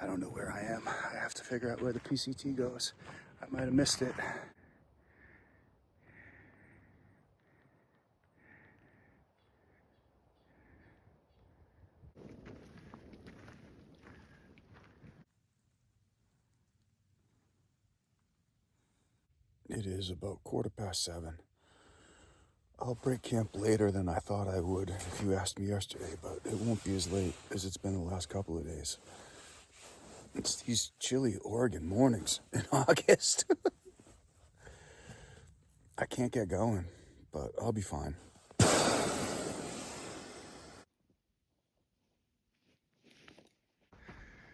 I don't know where I am. I have to figure out where the PCT goes. I might have missed it. It is about 7:15. I'll break camp later than I thought I would if you asked me yesterday, but it won't be as late as it's been the last couple of days. It's these chilly Oregon mornings in August. I can't get going, but I'll be fine.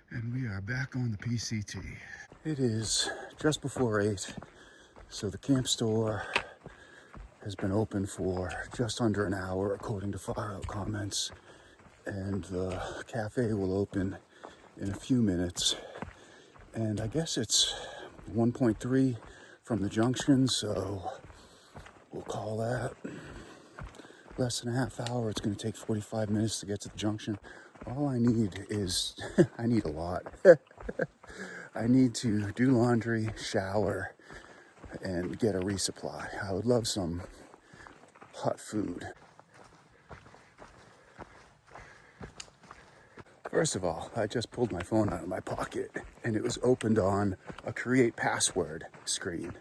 And we are back on the PCT. It is just before 8, so the camp store has been open for just under an hour, according to far out comments, and the cafe will open in a few minutes. And I guess it's 1.3 from the junction, so we'll call that less than a half hour. It's going to take 45 minutes to get to the junction. All I need is, I need a lot. I need to do laundry, shower, and get a resupply. I would love some hot food. First of all, I just pulled my phone out of my pocket and it was opened on a create password screen.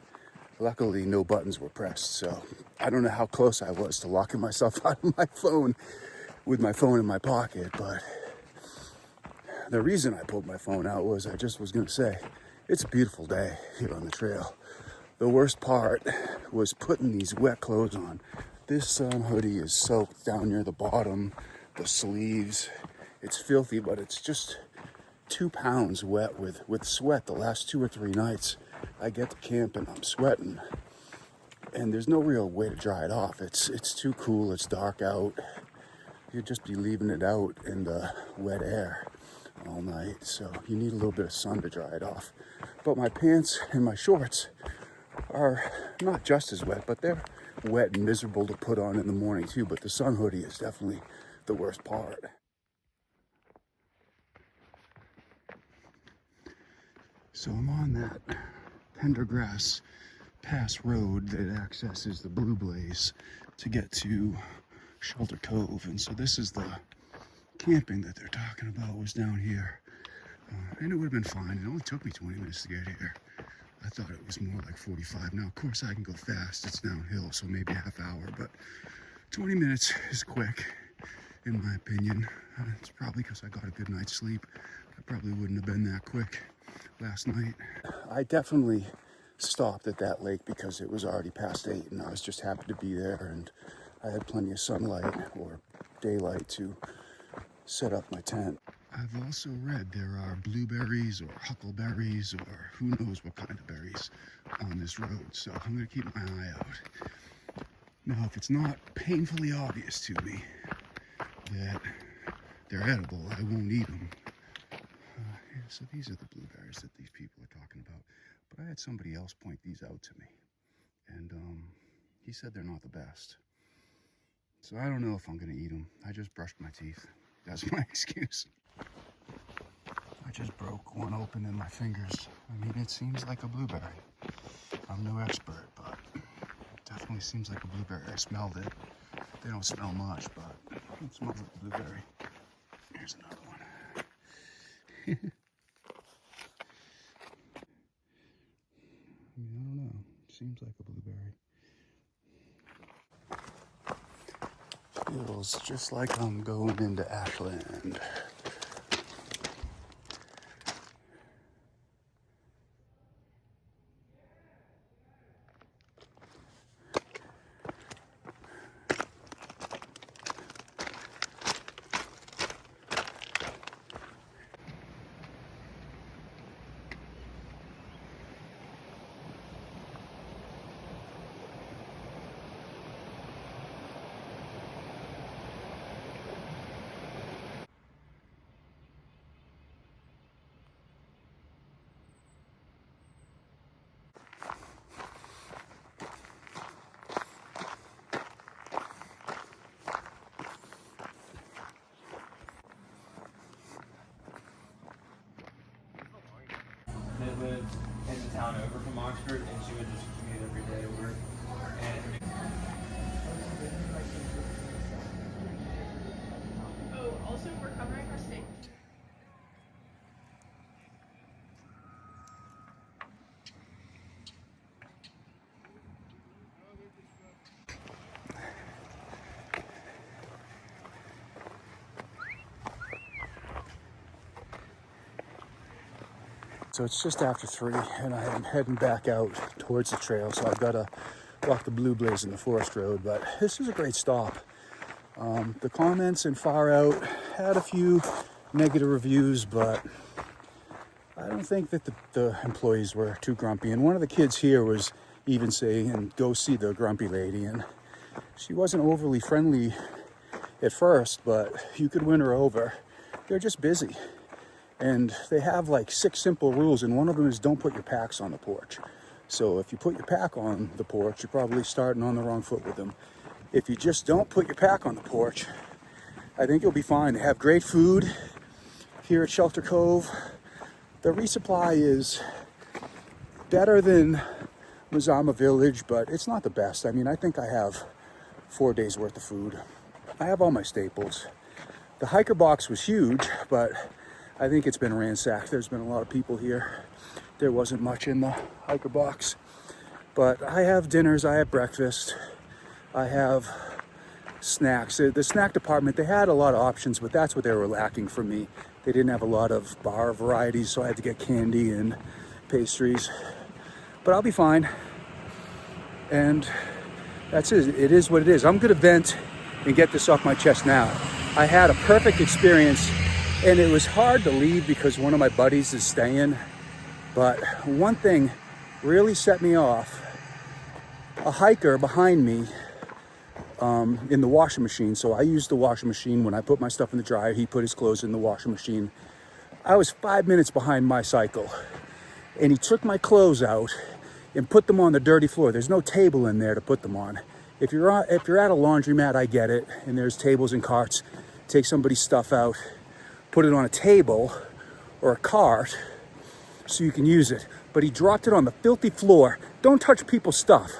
Luckily, no buttons were pressed, so I don't know how close I was to locking myself out of my phone with my phone in my pocket, but the reason I pulled my phone out was I just was going to say, it's a beautiful day here on the trail. The worst part was putting these wet clothes on. This hoodie is soaked down near the bottom, the sleeves. It's filthy, but it's just 2 pounds wet with sweat. The last 2 or 3 nights I get to camp and I'm sweating. And there's no real way to dry it off. It's too cool, it's dark out. You'd just be leaving it out in the wet air all night. So you need a little bit of sun to dry it off. But my pants and my shorts are not just as wet, but they're wet and miserable to put on in the morning too. But the sun hoodie is definitely the worst part. So I'm on that Pendergrass Pass Road that accesses the Blue Blaze to get to Shelter Cove. And so this is the camping that they're talking about was down here. And it would have been fine. It only took me 20 minutes to get here. I thought it was more like 45. Now, of course, I can go fast. It's downhill, so maybe a half hour. But 20 minutes is quick, in my opinion. It's probably because I got a good night's sleep. I probably wouldn't have been that quick last night. I definitely stopped at that lake because it was already past 8 and I was just happy to be there, and I had plenty of sunlight or daylight to set up my tent. I've also read there are blueberries or huckleberries or who knows what kind of berries on this road, so I'm going to keep my eye out. Now, if it's not painfully obvious to me that they're edible, I won't eat them. So these are the blueberries that these people are talking about. But I had somebody else point these out to me. And he said they're not the best. So I don't know if I'm going to eat them. I just brushed my teeth. That's my excuse. I just broke one open in my fingers. I mean, it seems like a blueberry. I'm no expert, but it definitely seems like a blueberry. I smelled it. They don't smell much, but it smells like a blueberry. Here's another one. I don't know. Seems like a blueberry. Feels just like I'm going into Ashland. that lived in the town over from Oxford, and she would just commute every day to work. And oh, also we're covering our state. So it's just after 3 and I am heading back out towards the trail. So I've got to walk the Blue Blaze in the Forest Road, but this is a great stop. The comments in Far Out had a few negative reviews, but I don't think that the employees were too grumpy. And one of the kids here was even saying, go see the grumpy lady. And she wasn't overly friendly at first, but you could win her over. They're just busy. And they have like 6 simple rules, and one of them is don't put your packs on the porch. So if you put your pack on the porch, you're probably starting on the wrong foot with them. If you just don't put your pack on the porch, I think you'll be fine. They have great food here at Shelter Cove. The resupply is better than Mazama Village, but it's not the best. I mean, I think I have 4 days worth of food. I have all my staples. The hiker box was huge, but I think it's been ransacked. There's been a lot of people here. There wasn't much in the hiker box. But I have dinners, I have breakfast, I have snacks. The snack department, they had a lot of options, but that's what they were lacking for me. They didn't have a lot of bar varieties, so I had to get candy and pastries. But I'll be fine. And that's it. It is what it is. I'm gonna vent and get this off my chest now. I had a perfect experience, and it was hard to leave because one of my buddies is staying. But one thing really set me off. A hiker behind me in the washing machine. So I used the washing machine when I put my stuff in the dryer. He put his clothes in the washing machine. I was 5 minutes behind my cycle, and he took my clothes out and put them on the dirty floor. There's no table in there to put them on. If you're at a laundromat, I get it, and there's tables and carts. Take somebody's stuff out, put it on a table or a cart so you can use it. But he dropped it on the filthy floor. Don't touch people's stuff.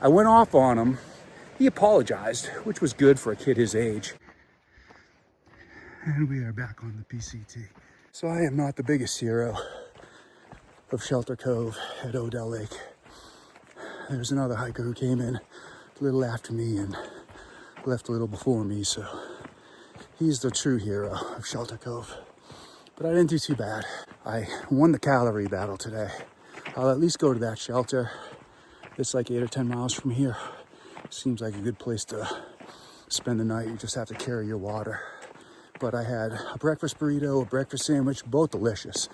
I went off on him. He apologized, which was good for a kid his age. And we are back on the PCT. So I am not the biggest hero of Shelter Cove at Odell Lake. There's another hiker who came in a little after me and left a little before me, so he's the true hero of Shelter Cove. But I didn't do too bad. I won the calorie battle today. I'll at least go to that shelter. It's like 8 or 10 miles from here. Seems like a good place to spend the night. You just have to carry your water. But I had a breakfast burrito, a breakfast sandwich, both delicious.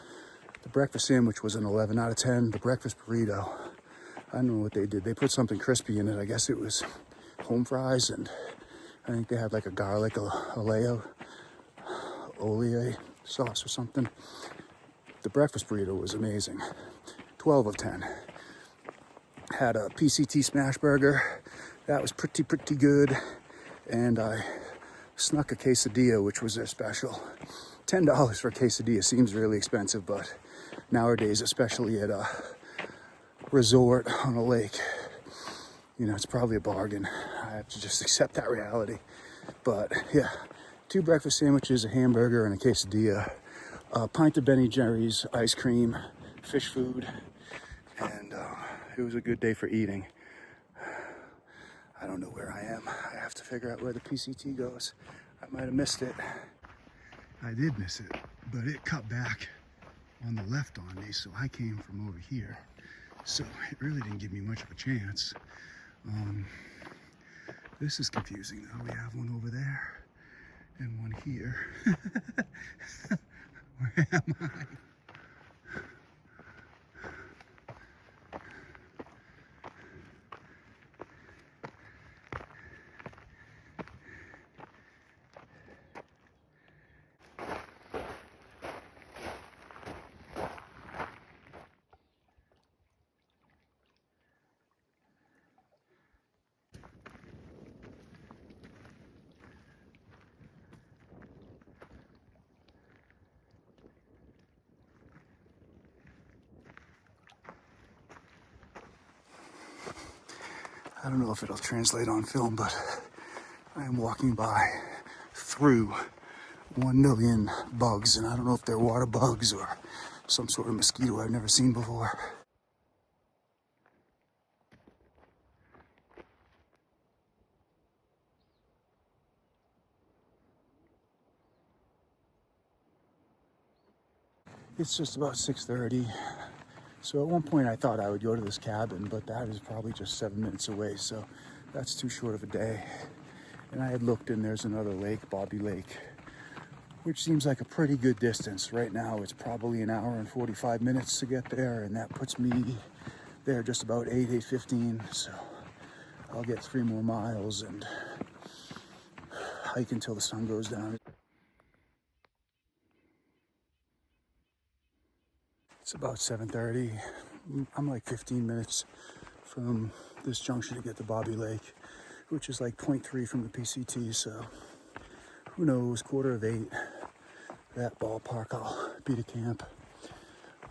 The breakfast sandwich was an 11 out of 10. The breakfast burrito, I don't know what they did. They put something crispy in it. I guess it was home fries, and I think they had like a garlic oleo sauce or something. The breakfast burrito was amazing. 12 of 10. Had a PCT smash burger. That was pretty good. And I snuck a quesadilla, which was their special. $10 for a quesadilla seems really expensive, but nowadays, especially at a resort on a lake, you know, it's probably a bargain. I have to just accept that reality. But yeah, 2 breakfast sandwiches, a hamburger, and a quesadilla. A pint of Ben & Jerry's ice cream, fish food, and it was a good day for eating. I don't know where I am. I have to figure out where the PCT goes. I might have missed it. I did miss it, but it cut back on the left on me, so I came from over here. So it really didn't give me much of a chance. This is confusing though. We have one over there and one here. Where am I? I don't know if it'll translate on film, but I am walking through 1 million bugs, and I don't know if they're water bugs or some sort of mosquito I've never seen before. It's just about 6:30. So at one point I thought I would go to this cabin, but that is probably just 7 minutes away, so that's too short of a day. And I had looked, and there's another lake, Bobby Lake, which seems like a pretty good distance. Right now it's probably an hour and 45 minutes to get there, and that puts me there just about 8:15. So I'll get 3 more miles and hike until the sun goes down. It's about 7:30. I'm like 15 minutes from this junction to get to Bobby Lake, which is like 0.3 from the PCT, so who knows, 7:45, that ballpark, I'll be to camp.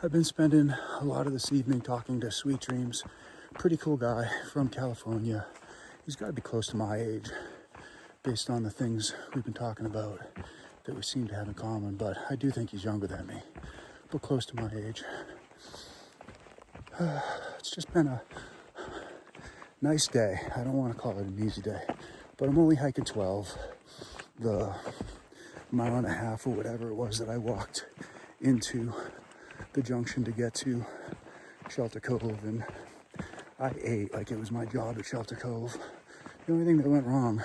I've been spending a lot of this evening talking to Sweet Dreams, pretty cool guy from California. He's got to be close to my age, based on the things we've been talking about that we seem to have in common, but I do think he's younger than me, but close to my age. It's just been a nice day. I don't want to call it an easy day, but I'm only hiking 12. The mile and a half or whatever it was that I walked into the junction to get to Shelter Cove, and I ate like it was my job at Shelter Cove. The only thing that went wrong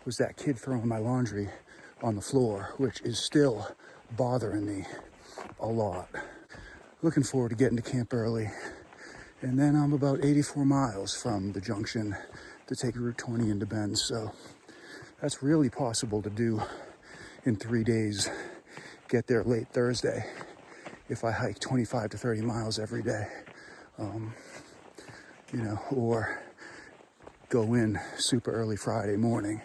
was that kid throwing my laundry on the floor, which is still bothering me a lot. Looking forward to getting to camp early. And then I'm about 84 miles from the junction to take Route 20 into Bend. So that's really possible to do in 3 days. Get there late Thursday if I hike 25 to 30 miles every day. Or go in super early Friday morning